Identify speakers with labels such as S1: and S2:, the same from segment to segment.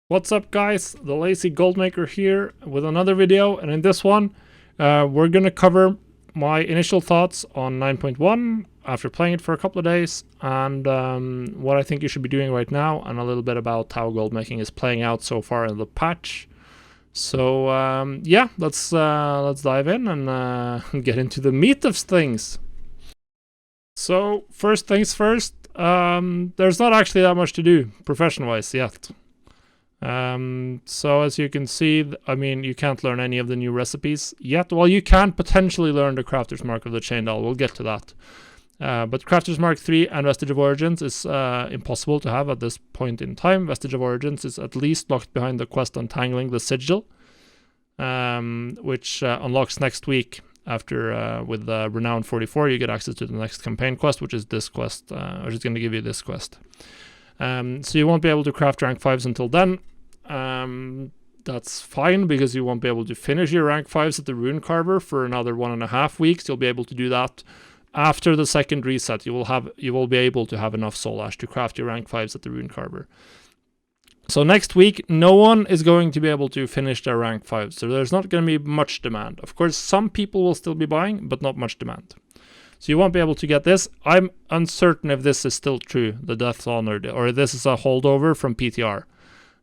S1: What's up, guys? The Lazy Goldmaker here with another video, and in this one we're gonna cover my initial thoughts on 9.1 after playing it for a couple of days, and what I think you should be doing right now, and a little bit about how goldmaking is playing out so far in the patch. So yeah, let's dive in and get into the meat of things. So first things first, there's not actually that much to do profession-wise yet. So as you can see, I mean, you can't learn any of the new recipes yet. Well, you can potentially learn the Crafter's Mark of the Chain Dial. We'll get to that. But Crafter's Mark 3 and Vestige of Origins is impossible to have at this point in time. Vestige of Origins is at least locked behind the quest Untangling the Sigil, which unlocks next week. After with Renown 44, you get access to the next campaign quest, which is this quest, which is going to give you this quest. So you won't be able to craft rank 5s until then. That's fine, because you won't be able to finish your rank 5s at the Rune Carver for another 1.5 weeks. You'll be able to do that after the second reset. You will be able to have enough soul ash to craft your rank 5s at the Rune Carver. So next week, no one is going to be able to finish their rank 5s, so there's not going to be much demand. Of course, some people will still be buying, but not much demand. So you won't be able to get this. I'm uncertain if this is still true, the Death's Honored, or this is a holdover from PTR.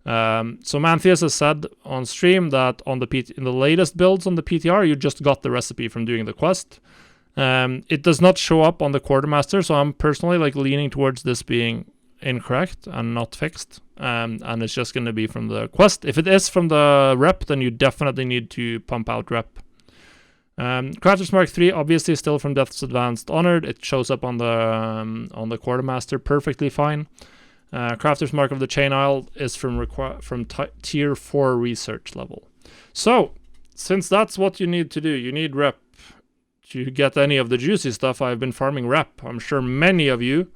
S1: So Manthias has said on stream that in the latest builds on the PTR, you just got the recipe from doing the quest. It does not show up on the Quartermaster, so I'm personally leaning towards this being incorrect and not fixed, and it's just going to be from the quest. If it is from the rep, then you definitely need to pump out rep. Crafter's Mark 3 obviously is still from Death's Advanced Honored. It shows up on the Quartermaster perfectly fine. Crafter's Mark of the Chain Isle is from tier 4 research level. So since that's what you need to do, you need rep to get any of the juicy stuff. I've been farming rep. I'm sure many of you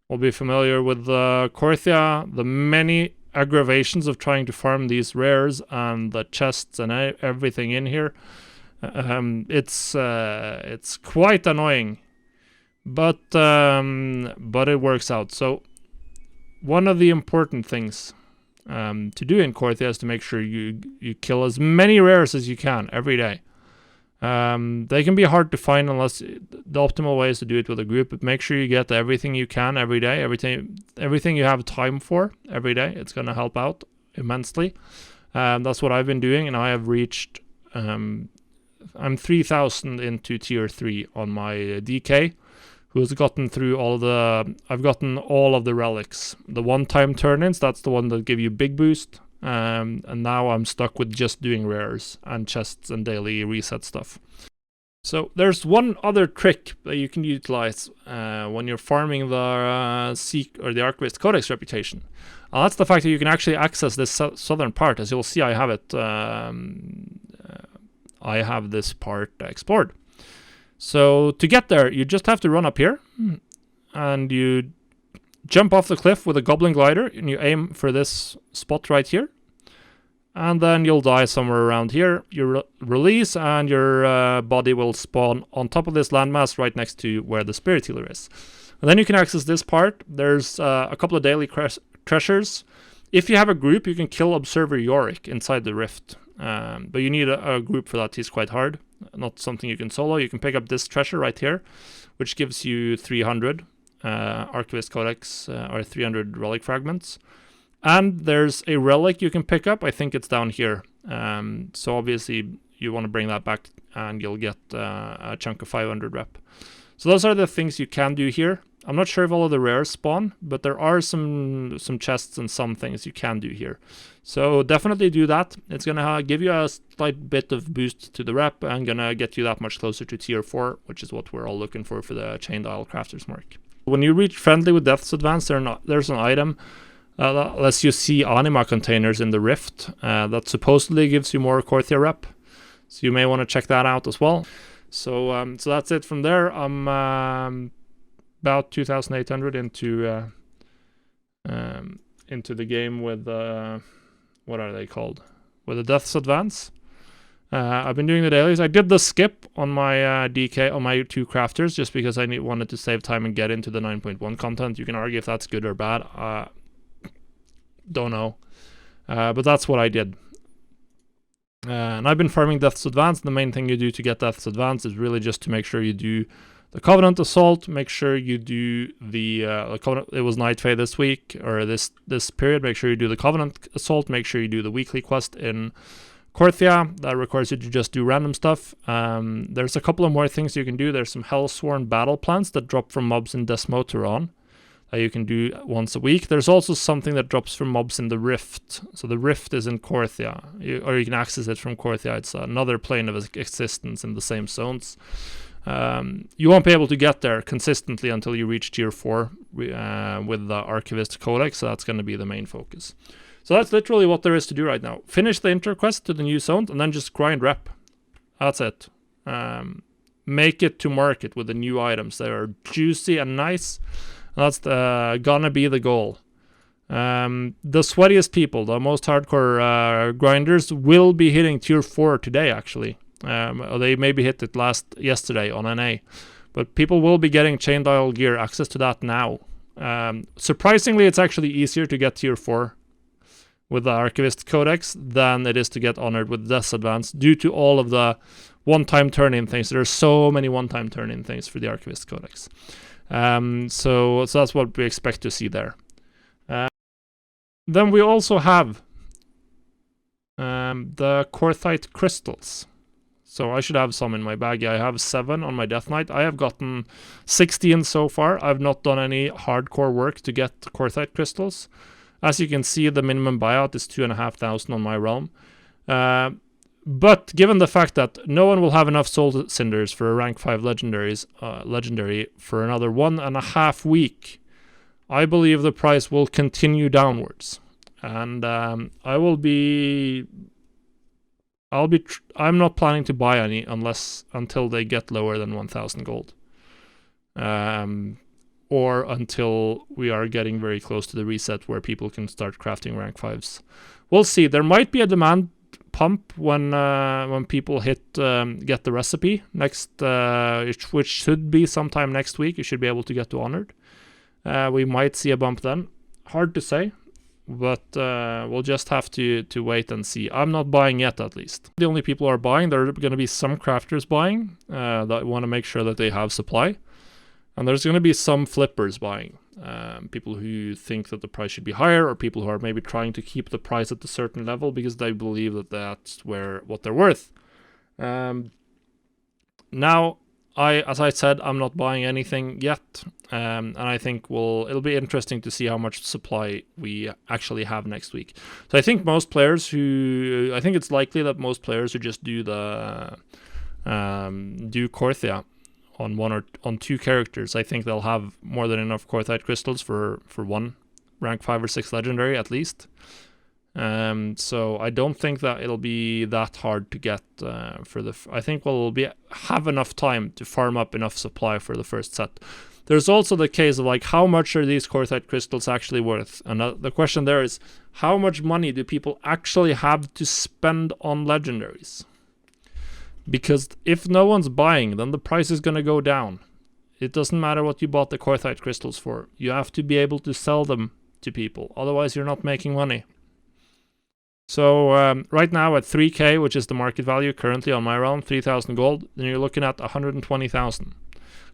S1: will be familiar with Korthia, the many aggravations of trying to farm these rares and the chests and everything in here. It's quite annoying, but it works out. So one of the important things to do in Korthia is to make sure you kill as many rares as you can every day. They can be hard to find unless the optimal way is to do it with a group, but make sure you get everything you can every day, everything you have time for every day. It's going to help out immensely. That's what I've been doing, and I have reached I'm 3,000 into tier 3 on my DK, who has gotten through I've gotten all of the relics. The one-time turn-ins, that's the one that give you big boost. And now I'm stuck with just doing rares and chests and daily reset stuff. So there's one other trick that you can utilize when you're farming the Archivist codex reputation. And that's the fact that you can actually access this southern part. As you'll see, I have it. I have this part explored. So to get there, you just have to run up here, and you jump off the cliff with a goblin glider, and you aim for this spot right here, and then you'll die somewhere around here. You release, and your body will spawn on top of this landmass right next to where the spirit healer is. And then you can access this part. There's a couple of daily treasures. If you have a group, you can kill Observer Yorick inside the rift, but you need a group for that. He's quite hard, not something you can solo. You can pick up this treasure right here, which gives you 300 Archivist codex or 300 relic fragments, and there's a relic you can pick up. I think it's down here, so obviously you want to bring that back, and you'll get a chunk of 500 rep. So those are the things you can do here. I'm not sure if all of the rares spawn, but there are some chests and some things you can do here. So definitely do that. It's gonna give you a slight bit of boost to the rep, and gonna get you that much closer to tier 4, which is what we're all looking for the Chain Dial Crafter's Mark. When you reach friendly with Death's Advance, there's an item that lets you see anima containers in the rift that supposedly gives you more Korthia rep. So you may want to check that out as well. So so that's it from there. I'm about 2,800 into the game with what are they called? With the Death's Advance. I've been doing the dailies. I did the skip on my DK on my 2 crafters just because I wanted to save time and get into the 9.1 content. You can argue if that's good or bad. Don't know. But that's what I did. And I've been farming Death's Advance. The main thing you do to get Death's Advance is really just to make sure you do the Covenant Assault, make sure you do the Covenant. It was Night Fae this week, or this period. Make sure you do the Covenant Assault, make sure you do the weekly quest in Korthia. That requires you to just do random stuff. There's a couple of more things you can do. There's some Hellsworn battle plans that drop from mobs in Desmoteron that you can do once a week. There's also something that drops from mobs in the Rift. So the Rift is in Korthia, or you can access it from Korthia. It's another plane of existence in the same zones. You won't be able to get there consistently until you reach tier 4 with the Archivist codex, so that's going to be the main focus. So that's literally what there is to do right now. Finish the interquest to the new zone, and then just grind rep. That's it. Make it to market with the new items. They are juicy and nice. That's gonna be the goal. The sweatiest people, the most hardcore grinders, will be hitting tier 4 today, actually. They maybe hit it yesterday on NA. But people will be getting Chain Dial gear, access to that now. Surprisingly, it's actually easier to get tier 4 with the Archivist codex than it is to get honored with Death's Advance, due to all of the one-time turn-in things. There are so many one-time turn-in things for the Archivist codex. So that's what we expect to see there. Then we also have the Korthite crystals. So I should have some in my bag. Yeah, I have 7 on my Death Knight. I have gotten 16 so far. I've not done any hardcore work to get Korthite crystals. As you can see, the minimum buyout is 2,500 on my realm. But given the fact that no one will have enough Soul Cinders for a rank 5 legendary for another 1.5 week, I believe the price will continue downwards. And I'm not planning to buy any until they get lower than 1,000 gold. Or until we are getting very close to the reset where people can start crafting rank 5s. We'll see. There might be a demand pump when people get the recipe next, which should be sometime next week. You should be able to get to honored. We might see a bump then. Hard to say, but we'll just have to wait and see. I'm not buying yet, at least. The only people who are buying, there are going to be some crafters buying that want to make sure that they have supply. And there's going to be some flippers buying. People who think that the price should be higher, or people who are maybe trying to keep the price at a certain level because they believe that that's what they're worth. Now, as I said, I'm not buying anything yet. And I think it'll be interesting to see how much supply we actually have next week. So I think it's likely that most players who just do do Korthia on 2 characters, I think they'll have more than enough Korthite crystals for one rank 5 or 6 legendary at least. So I don't think that it'll be that hard to get I think we'll have enough time to farm up enough supply for the first set. There's also the case of like, how much are these Korthite crystals actually worth? And the question there is, how much money do people actually have to spend on legendaries? Because if no one's buying, then the price is going to go down. It doesn't matter what you bought the Korthite crystals for. You have to be able to sell them to people. Otherwise, you're not making money. So right now at 3k, which is the market value currently on my realm, 3,000 gold, then you're looking at 120,000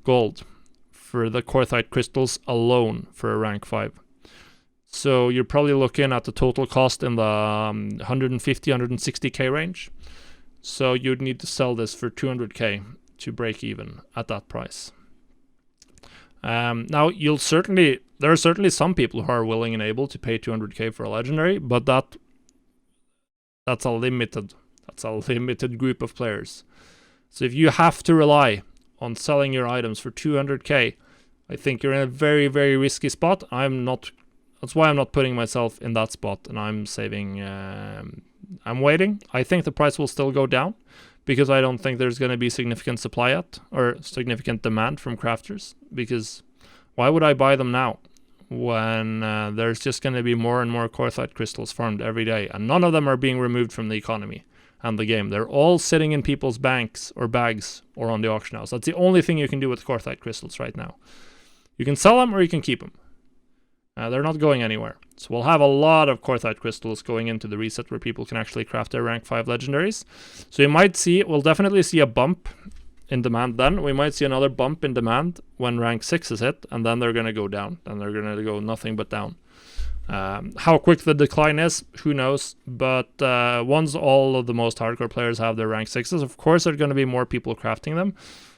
S1: gold for the Korthite crystals alone for a rank 5. So you're probably looking at the total cost in the 150, 160k range. So you'd need to sell this for 200k to break even at that price. Now, there are certainly some people who are willing and able to pay 200k for a legendary, but that's a limited group of players. So if you have to rely on selling your items for 200k, I think you're in a very, very risky spot. That's why I'm not putting myself in that spot, and I'm saving. I'm waiting. I think the price will still go down because I don't think there's going to be significant supply yet, or significant demand from crafters, because why would I buy them now when there's just going to be more and more Korthite crystals farmed every day, and none of them are being removed from the economy and the game. They're all sitting in people's banks or bags or on the auction house. That's the only thing you can do with Korthite crystals right now. You can sell them or you can keep them. They're not going anywhere. So we'll have a lot of Korthite crystals going into the reset where people can actually craft their rank 5 legendaries. So you might see, we'll definitely see a bump in demand then. We might see another bump in demand when rank 6 is hit, and then they're going to go down. Then they're going to go nothing but down. How quick the decline is, who knows. But once all of the most hardcore players have their rank 6s, of course there are going to be more people crafting them.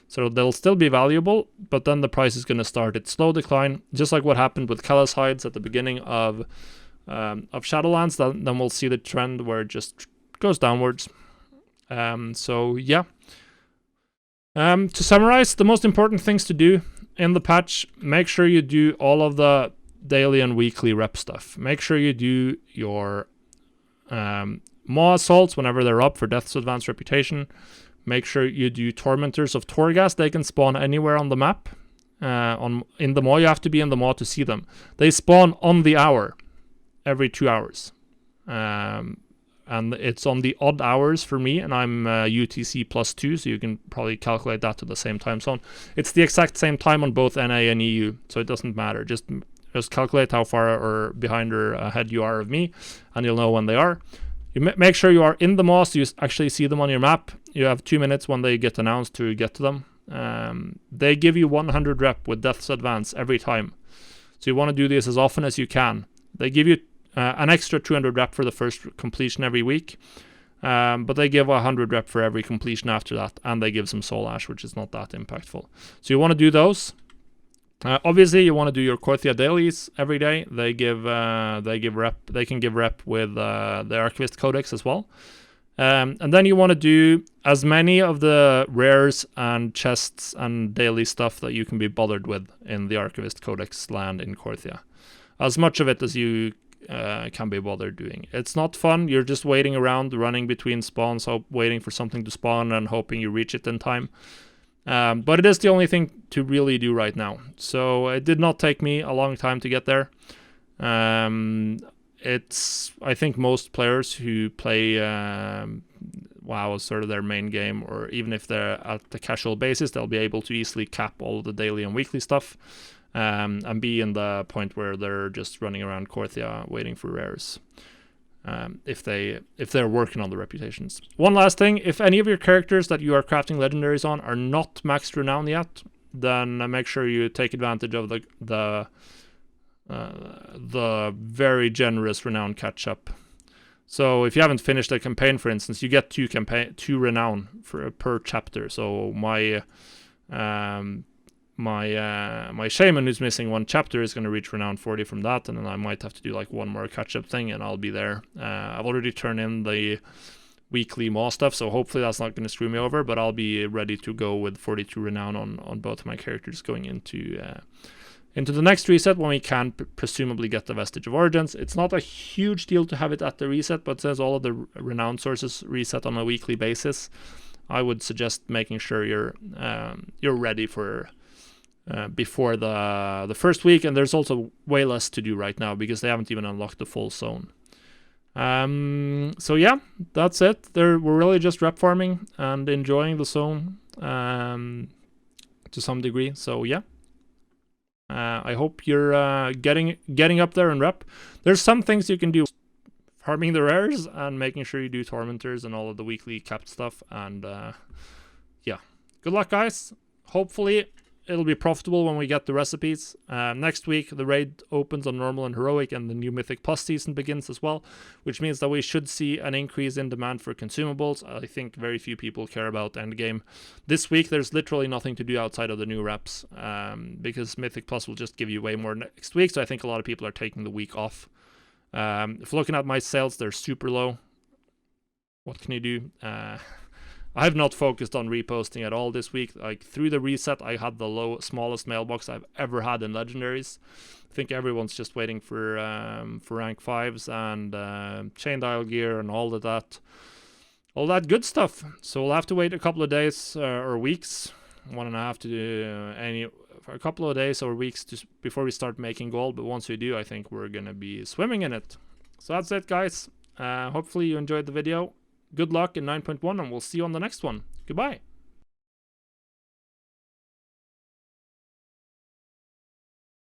S1: So they'll still be valuable, but then the price is going to start its slow decline, just like what happened with Callous Hides at the beginning of Shadowlands. Then we'll see the trend where it just goes downwards. So yeah. To summarize, the most important things to do in the patch: make sure you do all of the daily and weekly rep stuff. Make sure you do your Maw assaults whenever they're up for Death's Advanced Reputation. Make sure you do Tormentors of Torghast. They can spawn anywhere on the map. In the Maw, you have to be in the Maw to see them. They spawn on the hour, every 2 hours. And it's on the odd hours for me, and I'm UTC +2, so you can probably calculate that to the same time zone. It's the exact same time on both NA and EU, so it doesn't matter. Just calculate how far or behind or ahead you are of me, and you'll know when they are. You make sure you are in the Maw, so you actually see them on your map. You have 2 minutes when they get announced to get to them. They give you 100 rep with Death's Advance every time. So you want to do this as often as you can. They give you an extra 200 rep for the first completion every week. But they give 100 rep for every completion after that. And they give some Soul Ash, which is not that impactful. So you want to do those. Obviously, you want to do your Korthia dailies every day. They rep. They can give rep with the Archivist codex as well. And then you want to do as many of the rares and chests and daily stuff that you can be bothered with in the Archivist codex land in Korthia. As much of it as you can be bothered doing. It's not fun. You're just waiting around, running between spawns, waiting for something to spawn and hoping you reach it in time. But it is the only thing to really do right now. So it did not take me a long time to get there. I think most players who play WoW as sort of their main game, or even if they're at the casual basis, they'll be able to easily cap all the daily and weekly stuff, and be in the point where they're just running around Korthia waiting for rares. If they're working on the reputations. One last thing: if any of your characters that you are crafting legendaries on are not maxed renown yet, then make sure you take advantage of the very generous renown catch-up. So if you haven't finished a campaign, for instance, you get 2 renown per chapter. So my shaman who's missing 1 chapter is going to reach renown 40 from that, and then I might have to do like 1 more catch-up thing, and I'll be there. I've already turned in the weekly Maw stuff, so hopefully that's not going to screw me over, but I'll be ready to go with 42 renown on both of my characters going into the next reset, when we can presumably get the Vestige of Origins. It's not a huge deal to have it at the reset, but since all of the renown sources reset on a weekly basis, I would suggest making sure you're ready for before the first week. And there's also way less to do right now because they haven't even unlocked the full zone. So yeah, that's it. We're really just rep farming and enjoying the zone to some degree. So yeah. I hope you're getting up there in rep. There's some things you can do: farming the rares and making sure you do Tormentors and all of the weekly capped stuff. And yeah, good luck, guys. Hopefully it'll be profitable when we get the recipes. Next week the raid opens on normal and heroic, and the new Mythic Plus season begins as well, which means that we should see an increase in demand for consumables. I think very few people care about endgame. This week there's literally nothing to do outside of the new reps, because Mythic Plus will just give you way more next week, so I think a lot of people are taking the week off. If looking at my sales, they're super low. What can you do? I have not focused on reposting at all this week. Like, through the reset, I had the smallest mailbox I've ever had in legendaries. I think everyone's just waiting for rank 5s and chain dial gear and all of that good stuff. So we'll have to wait a couple of days or weeks, 1.5 to a couple of days or weeks before we start making gold. But once we do, I think we're gonna be swimming in it. So that's it, guys. Hopefully you enjoyed the video. Good luck in 9.1, and we'll see you on the next one. Goodbye.